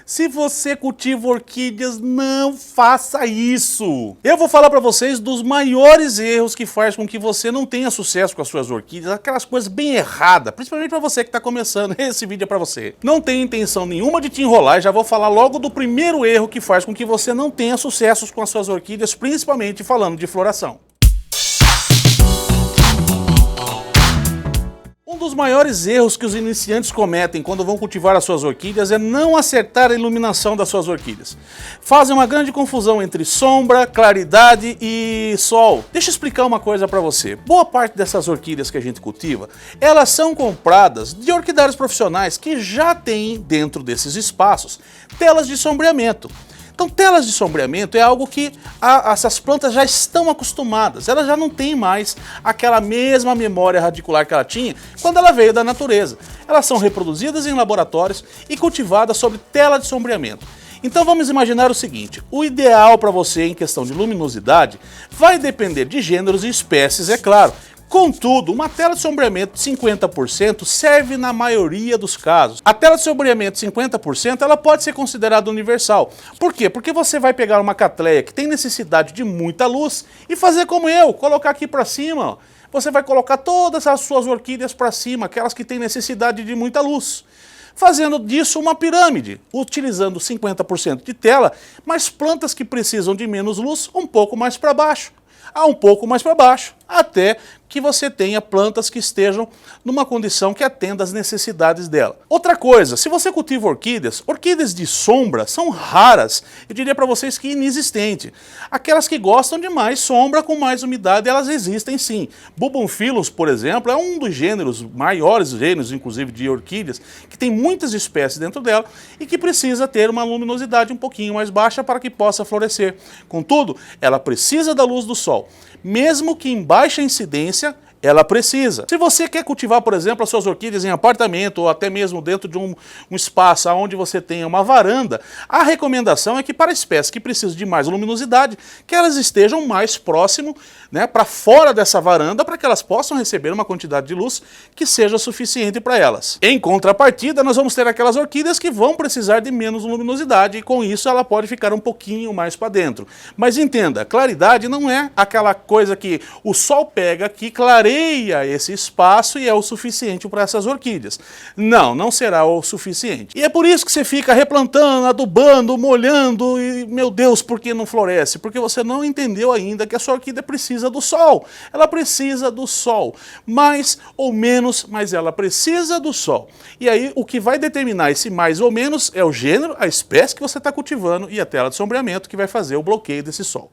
Se você cultiva orquídeas, não faça isso! Eu vou falar para vocês dos maiores erros que faz com que você não tenha sucesso com as suas orquídeas, aquelas coisas bem erradas, principalmente para você que está começando, esse vídeo é para você. Não tenho intenção nenhuma de te enrolar, já vou falar logo do primeiro erro que faz com que você não tenha sucessos com as suas orquídeas, principalmente falando de floração. Um dos maiores erros que os iniciantes cometem quando vão cultivar as suas orquídeas é não acertar a iluminação das suas orquídeas. Fazem uma grande confusão entre sombra, claridade e sol. Deixa eu explicar uma coisa para você. Boa parte dessas orquídeas que a gente cultiva, elas são compradas de orquidários profissionais que já têm dentro desses espaços telas de sombreamento. Então, telas de sombreamento é algo que essas plantas já estão acostumadas, elas já não têm mais aquela mesma memória radicular que ela tinha quando ela veio da natureza. Elas são reproduzidas em laboratórios e cultivadas sob tela de sombreamento. Então vamos imaginar o seguinte, o ideal para você em questão de luminosidade vai depender de gêneros e espécies, é claro. Contudo, uma tela de sombreamento de 50% serve na maioria dos casos. A tela de sombreamento de 50% ela pode ser considerada universal. Por quê? Porque você vai pegar uma catleia que tem necessidade de muita luz e fazer como eu, colocar aqui para cima. Ó. Você vai colocar todas as suas orquídeas para cima, aquelas que têm necessidade de muita luz. Fazendo disso uma pirâmide, utilizando 50% de tela, mas plantas que precisam de menos luz um pouco mais para baixo. Um pouco mais para baixo, até que você tenha plantas que estejam numa condição que atenda às necessidades dela. Outra coisa, se você cultiva orquídeas de sombra são raras, eu diria para vocês que inexistente. Aquelas que gostam de mais sombra com mais umidade, elas existem sim. Bubomphyllus, por exemplo, é um dos gêneros, maiores gêneros inclusive de orquídeas, que tem muitas espécies dentro dela e que precisa ter uma luminosidade um pouquinho mais baixa para que possa florescer. Contudo, ela precisa da luz do sol. Mesmo que em baixa incidência, ela precisa. Se você quer cultivar, por exemplo, as suas orquídeas em apartamento ou até mesmo dentro de um espaço onde você tenha uma varanda, a recomendação é que para espécies que precisam de mais luminosidade, que elas estejam mais próximo, né, para fora dessa varanda, para que elas possam receber uma quantidade de luz que seja suficiente para elas. Em contrapartida, nós vamos ter aquelas orquídeas que vão precisar de menos luminosidade e com isso ela pode ficar um pouquinho mais para dentro. Mas entenda, claridade não é aquela coisa que o sol pega, que clareia esse espaço e é o suficiente para essas orquídeas. Não, não será o suficiente. E é por isso que você fica replantando, adubando, molhando e, meu Deus, por que não floresce? Porque você não entendeu ainda que a sua orquídea precisa do sol. Ela precisa do sol. Mais ou menos, mas ela precisa do sol. E aí o que vai determinar esse mais ou menos é o gênero, a espécie que você está cultivando e a tela de sombreamento que vai fazer o bloqueio desse sol.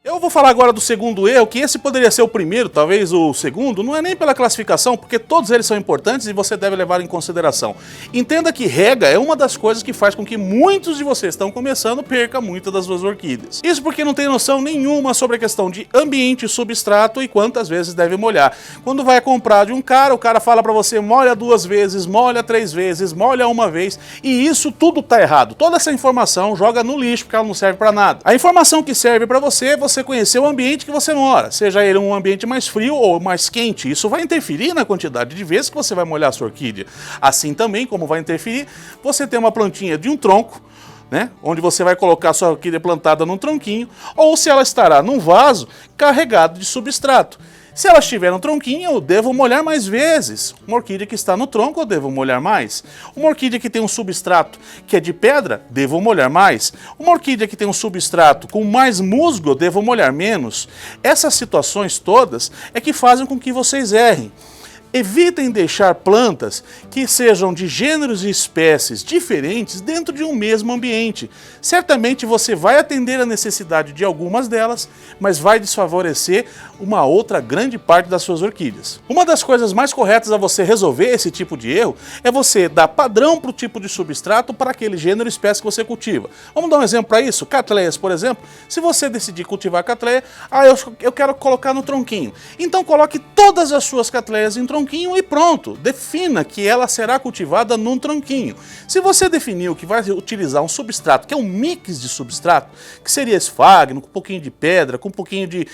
Eu vou falar agora do segundo erro, que esse poderia ser o primeiro, talvez o segundo, não é nem pela classificação, porque todos eles são importantes e você deve levar em consideração. Entenda que rega é uma das coisas que faz com que muitos de vocês que estão começando perca muitas das suas orquídeas. Isso porque não tem noção nenhuma sobre a questão de ambiente, substrato e quantas vezes deve molhar. Quando vai comprar de um cara, o cara fala para você molha 2 vezes, molha 3 vezes, molha 1 vez e isso tudo tá errado. Toda essa informação joga no lixo porque ela não serve para nada. A informação que serve para você conhecer o ambiente que você mora, seja ele um ambiente mais frio ou mais quente. Isso vai interferir na quantidade de vezes que você vai molhar a sua orquídea. Assim também, como vai interferir, você tem uma plantinha de um tronco, né, onde você vai colocar a sua orquídea plantada num tronquinho, ou se ela estará num vaso carregado de substrato. Se ela estiver no tronquinho, eu devo molhar mais vezes. Uma orquídea que está no tronco, eu devo molhar mais. Uma orquídea que tem um substrato que é de pedra, devo molhar mais. Uma orquídea que tem um substrato com mais musgo, eu devo molhar menos. Essas situações todas é que fazem com que vocês errem. Evitem deixar plantas que sejam de gêneros e espécies diferentes dentro de um mesmo ambiente. Certamente você vai atender a necessidade de algumas delas, mas vai desfavorecer uma outra grande parte das suas orquídeas. Uma das coisas mais corretas a você resolver esse tipo de erro é você dar padrão para o tipo de substrato para aquele gênero e espécie que você cultiva. Vamos dar um exemplo para isso? Catleias, por exemplo. Se você decidir cultivar catleia, eu quero colocar no tronquinho. Então coloque todas as suas catleias em tronquinho. tronquinho e pronto. Defina que ela será cultivada num tronquinho. Se você definiu que vai utilizar um substrato, que é um mix de substrato, que seria esfagno, com um pouquinho de pedra, com um pouquinho de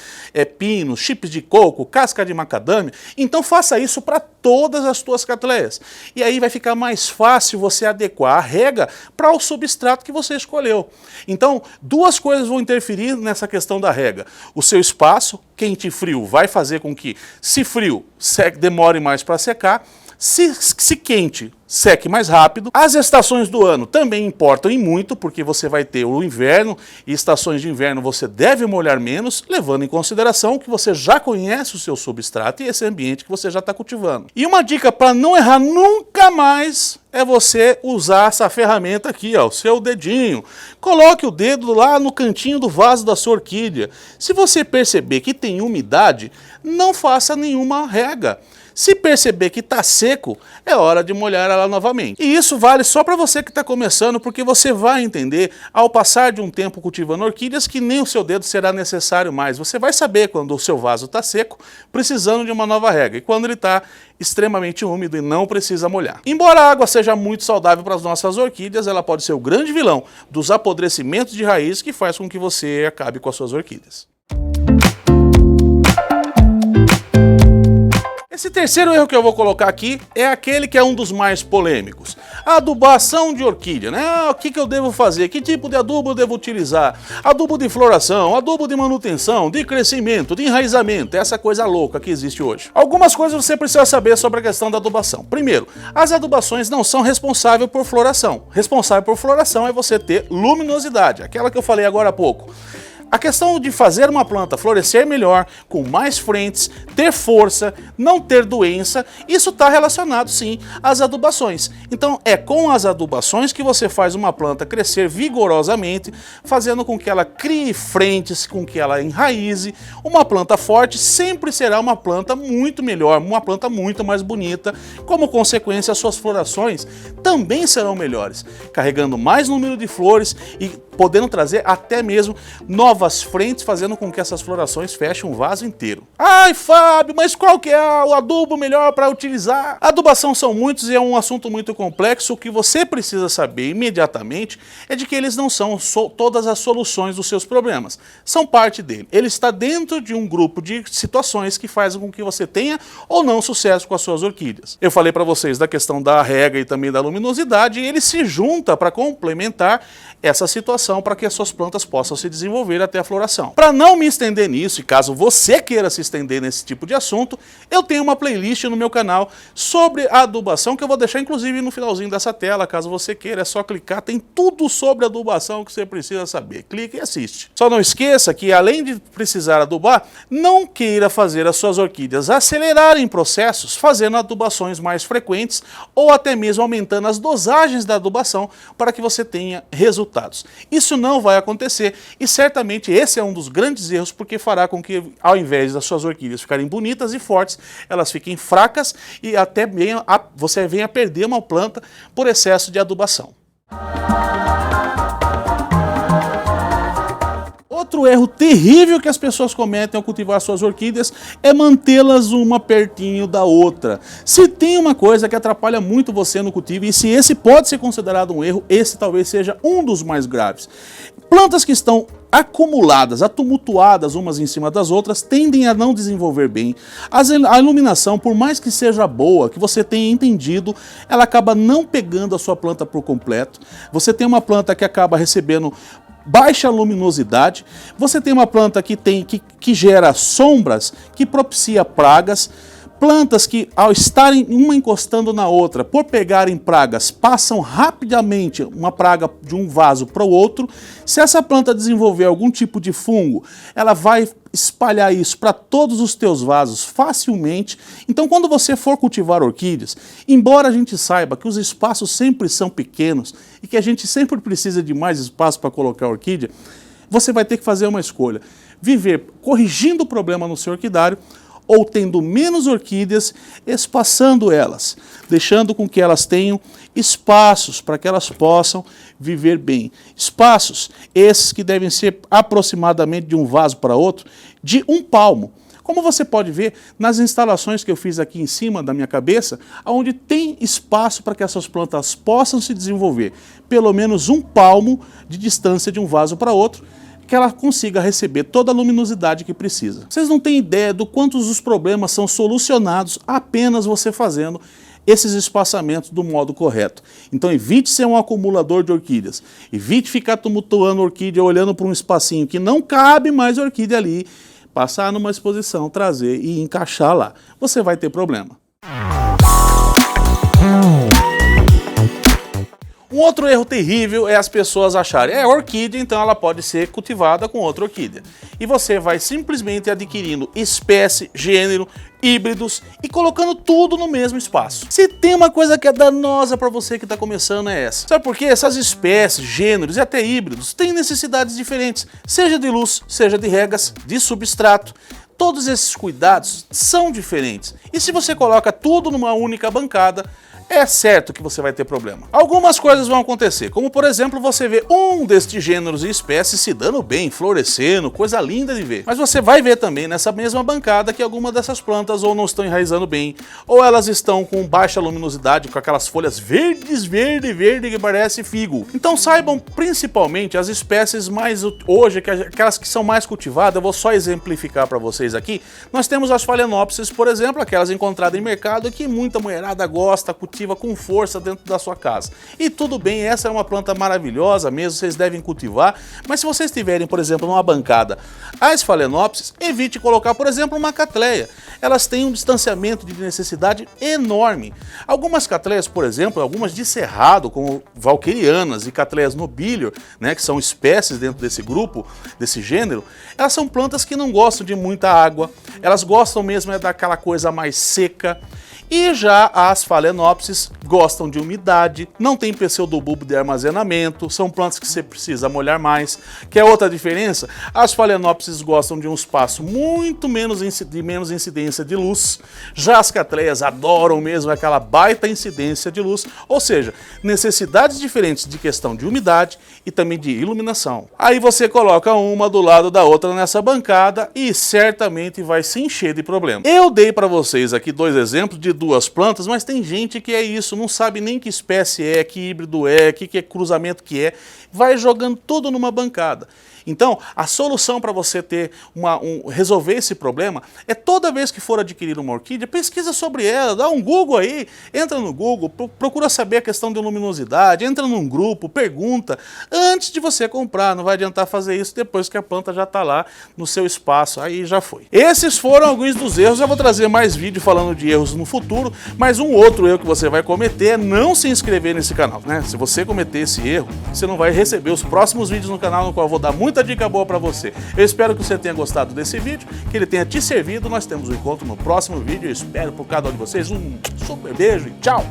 pino, chips de coco, casca de macadâmia, então faça isso para todas as suas catleias. E aí vai ficar mais fácil você adequar a rega para o substrato que você escolheu. Então, duas coisas vão interferir nessa questão da rega. O seu espaço, quente e frio, vai fazer com que, se frio, demore mais para secar. Se quente, seque mais rápido. As estações do ano também importam e muito, porque você vai ter o inverno e estações de inverno você deve molhar menos, levando em consideração que você já conhece o seu substrato e esse ambiente que você já está cultivando. E uma dica para não errar nunca mais é você usar essa ferramenta aqui, ó, o seu dedinho. Coloque o dedo lá no cantinho do vaso da sua orquídea. Se você perceber que tem umidade, não faça nenhuma rega. Se perceber que está seco, é hora de molhar ela novamente. E isso vale só para você que está começando, porque você vai entender, ao passar de um tempo cultivando orquídeas, que nem o seu dedo será necessário mais. Você vai saber quando o seu vaso está seco, precisando de uma nova rega, e quando ele está extremamente úmido e não precisa molhar. Embora a água seja muito saudável para as nossas orquídeas, ela pode ser o grande vilão dos apodrecimentos de raiz que faz com que você acabe com as suas orquídeas. Esse terceiro erro que eu vou colocar aqui é aquele que é um dos mais polêmicos. A adubação de orquídea, né? O que eu devo fazer? Que tipo de adubo eu devo utilizar? Adubo de floração, adubo de manutenção, de crescimento, de enraizamento, essa coisa louca que existe hoje. Algumas coisas você precisa saber sobre a questão da adubação. Primeiro, as adubações não são responsáveis por floração. Responsável por floração é você ter luminosidade, aquela que eu falei agora há pouco. A questão de fazer uma planta florescer melhor, com mais frentes, ter força, não ter doença, isso está relacionado sim às adubações. Então é com as adubações que você faz uma planta crescer vigorosamente, fazendo com que ela crie frentes, com que ela enraize. Uma planta forte sempre será uma planta muito melhor, uma planta muito mais bonita. Como consequência, as suas florações também serão melhores, carregando mais número de flores e podendo trazer até mesmo novas frentes, fazendo com que essas florações fechem um vaso inteiro. Ai, Fábio, mas qual que é o adubo melhor para utilizar? Adubação são muitos e é um assunto muito complexo. O que você precisa saber imediatamente é de que eles não são todas as soluções dos seus problemas. São parte dele. Ele está dentro de um grupo de situações que fazem com que você tenha ou não sucesso com as suas orquídeas. Eu falei para vocês da questão da rega e também da luminosidade, e ele se junta para complementar essa situação para que as suas plantas possam se desenvolver até a floração. Para não me estender nisso, e caso você queira se estender nesse tipo de assunto, eu tenho uma playlist no meu canal sobre a adubação, que eu vou deixar inclusive no finalzinho dessa tela, caso você queira, é só clicar, tem tudo sobre adubação que você precisa saber. Clique e assiste. Só não esqueça que, além de precisar adubar, não queira fazer as suas orquídeas acelerarem processos, fazendo adubações mais frequentes ou até mesmo aumentando as dosagens da adubação para que você tenha resultados. Isso não vai acontecer e certamente esse é um dos grandes erros, porque fará com que, ao invés das suas orquídeas ficarem bonitas e fortes, elas fiquem fracas e até você venha a perder uma planta por excesso de adubação. Outro erro terrível que as pessoas cometem ao cultivar suas orquídeas é mantê-las uma pertinho da outra. Se tem uma coisa que atrapalha muito você no cultivo, e se esse pode ser considerado um erro, esse talvez seja um dos mais graves. Plantas que estão acumuladas, atumultuadas umas em cima das outras, tendem a não desenvolver bem. A iluminação, por mais que seja boa, que você tenha entendido, ela acaba não pegando a sua planta por completo. Você tem uma planta que acaba recebendo baixa luminosidade, você tem uma planta que gera sombras, que propicia pragas, plantas que, ao estarem uma encostando na outra, por pegarem pragas, passam rapidamente uma praga de um vaso para o outro. Se essa planta desenvolver algum tipo de fungo, ela vai espalhar isso para todos os teus vasos facilmente. Então, quando você for cultivar orquídeas, embora a gente saiba que os espaços sempre são pequenos e que a gente sempre precisa de mais espaço para colocar orquídea, você vai ter que fazer uma escolha. Viver corrigindo o problema no seu orquidário ou tendo menos orquídeas, espaçando elas, deixando com que elas tenham espaços para que elas possam viver bem. Espaços esses que devem ser aproximadamente de um vaso para outro, de 1 palmo. Como você pode ver nas instalações que eu fiz aqui em cima da minha cabeça, onde tem espaço para que essas plantas possam se desenvolver, pelo menos um palmo de distância de um vaso para outro, que ela consiga receber toda a luminosidade que precisa. Vocês não têm ideia do quantos os problemas são solucionados apenas você fazendo esses espaçamentos do modo correto. Então evite ser um acumulador de orquídeas, evite ficar tumultuando orquídea, olhando para um espacinho que não cabe mais orquídea ali, passar numa exposição, trazer e encaixar lá. Você vai ter problema. Um outro erro terrível é as pessoas acharem, orquídea, então ela pode ser cultivada com outra orquídea. E você vai simplesmente adquirindo espécie, gênero, híbridos e colocando tudo no mesmo espaço. Se tem uma coisa que é danosa para você que está começando é essa. Sabe por quê? Essas espécies, gêneros e até híbridos têm necessidades diferentes, seja de luz, seja de regas, de substrato. Todos esses cuidados são diferentes. E se você coloca tudo numa única bancada, é certo que você vai ter problema. Algumas coisas vão acontecer, como por exemplo você vê um destes gêneros e espécies se dando bem, florescendo, coisa linda de ver. Mas você vai ver também nessa mesma bancada que alguma dessas plantas ou não estão enraizando bem, ou elas estão com baixa luminosidade, com aquelas folhas verdes, verde que parece figo. Então saibam principalmente as espécies mais, hoje, aquelas que são mais cultivadas, eu vou só exemplificar para vocês aqui. Nós temos as Phalaenopsis, por exemplo, aquelas encontradas em mercado que muita mulherada gosta, cultiva com força dentro da sua casa. E tudo bem, essa é uma planta maravilhosa mesmo, vocês devem cultivar, mas se vocês tiverem, por exemplo, numa bancada as Phalaenopsis, evite colocar, por exemplo, uma catleia. Elas têm um distanciamento de necessidade enorme. Algumas catleias, por exemplo, algumas de cerrado, como valquerianas e catleias nobilior, né, que são espécies dentro desse grupo, desse gênero, elas são plantas que não gostam de muita água, elas gostam mesmo daquela coisa mais seca. E já as Phalaenopsis gostam de umidade, não tem pseudobulbo de armazenamento, são plantas que você precisa molhar mais. Que é outra diferença? As Phalaenopsis gostam de um espaço muito menos incidência de luz, já as catleias adoram mesmo aquela baita incidência de luz, ou seja, necessidades diferentes de questão de umidade e também de iluminação. Aí você coloca uma do lado da outra nessa bancada e certamente vai se encher de problema. Eu dei para vocês aqui dois exemplos de duas plantas, mas tem gente que é isso, não sabe nem que espécie é, que híbrido é, que cruzamento que é, vai jogando tudo numa bancada. Então, a solução para você ter resolver esse problema é toda vez que for adquirir uma orquídea, pesquisa sobre ela, dá um Google aí, entra no Google, procura saber a questão de luminosidade, entra num grupo, pergunta, antes de você comprar, não vai adiantar fazer isso depois que a planta já está lá no seu espaço, aí já foi. Esses foram alguns dos erros, eu vou trazer mais vídeo falando de erros no futuro, mas um outro erro que você vai cometer é não se inscrever nesse canal, né? Se você cometer esse erro, você não vai receber os próximos vídeos no canal, no qual eu vou dar muita dica boa para você. Eu espero que você tenha gostado desse vídeo, que ele tenha te servido. Nós temos um encontro no próximo vídeo. Eu espero por cada um de vocês um super beijo e tchau!